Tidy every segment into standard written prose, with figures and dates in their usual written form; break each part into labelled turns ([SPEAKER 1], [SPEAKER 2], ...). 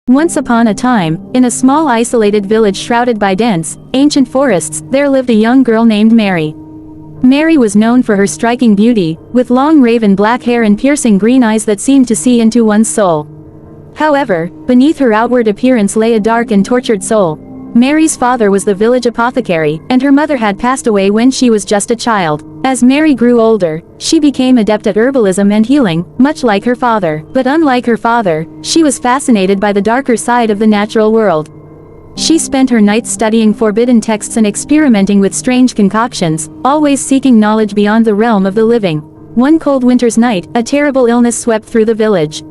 [SPEAKER 1] Once upon a time, in a small isolated village shrouded by dense, ancient forests, there lived a young girl named Mary. Mary was known for her striking beauty, with long raven black hair and piercing green eyes that seemed to see into one's soul. However, beneath her outward appearance lay a dark and tortured soul. Mary's father was the village apothecary, and her mother had passed away when she was just a child. As Mary grew older, she became adept at herbalism and healing, much like her father. But unlike her father, she was fascinated by the darker side of the natural world. She spent her nights studying forbidden texts and experimenting with strange concoctions, always seeking knowledge beyond the realm of the living. One cold winter's night, a terrible illness swept through the village.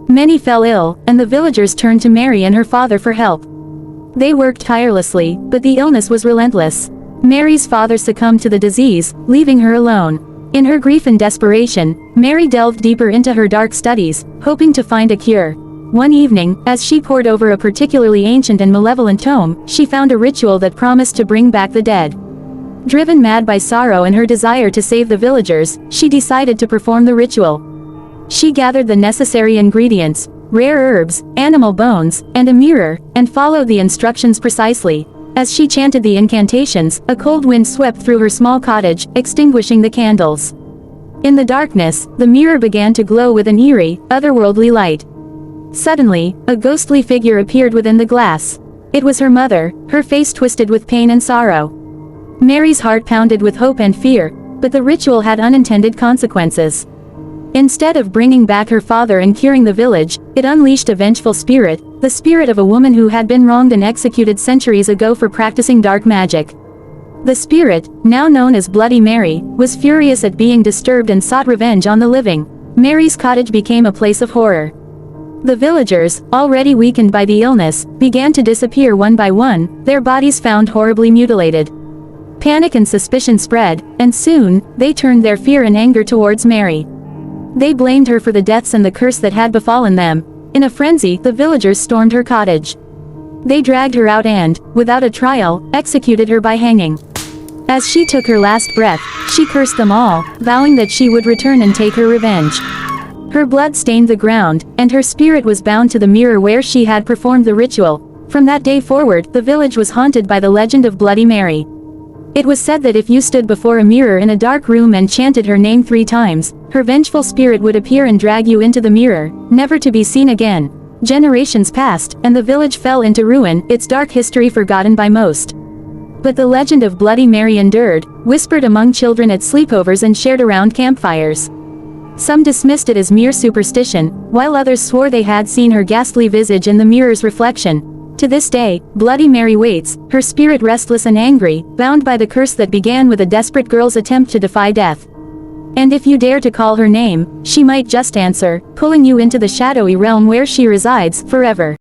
[SPEAKER 1] Many fell ill, and the villagers turned to Mary and her father for help. They worked tirelessly, but the illness was relentless. Mary's father succumbed to the disease, leaving her alone. In her grief and desperation, Mary delved deeper into her dark studies, hoping to find a cure. One evening, as she pored over a particularly ancient and malevolent tome, she found a ritual that promised to bring back the dead. Driven mad by sorrow and her desire to save the villagers, she decided to perform the ritual. She gathered the necessary ingredients, rare herbs, animal bones, and a mirror, and followed the instructions precisely. As she chanted the incantations, a cold wind swept through her small cottage, extinguishing the candles. In the darkness, the mirror began to glow with an eerie, otherworldly light. Suddenly, a ghostly figure appeared within the glass. It was her mother, her face twisted with pain and sorrow. Mary's heart pounded with hope and fear, but the ritual had unintended consequences. Instead of bringing back her father and curing the village, it unleashed a vengeful spirit, the spirit of a woman who had been wronged and executed centuries ago for practicing dark magic. The spirit, now known as Bloody Mary, was furious at being disturbed and sought revenge on the living. Mary's cottage became a place of horror. The villagers, already weakened by the illness, began to disappear one by one, their bodies found horribly mutilated. Panic and suspicion spread, and soon, they turned their fear and anger towards Mary. They blamed her for the deaths and the curse that had befallen them. In a frenzy, the villagers stormed her cottage. They dragged her out and, without a trial, executed her by hanging. As she took her last breath, she cursed them all, vowing that she would return and take her revenge. Her blood stained the ground, and her spirit was bound to the mirror where she had performed the ritual. From that day forward, the village was haunted by the legend of Bloody Mary. It was said that if you stood before a mirror in a dark room and chanted her name 3 times, her vengeful spirit would appear and drag you into the mirror, never to be seen again. Generations passed, and the village fell into ruin, its dark history forgotten by most. But the legend of Bloody Mary endured, whispered among children at sleepovers and shared around campfires. Some dismissed it as mere superstition, while others swore they had seen her ghastly visage in the mirror's reflection. To this day, Bloody Mary waits, her spirit restless and angry, bound by the curse that began with a desperate girl's attempt to defy death. And if you dare to call her name, she might just answer, pulling you into the shadowy realm where she resides, forever.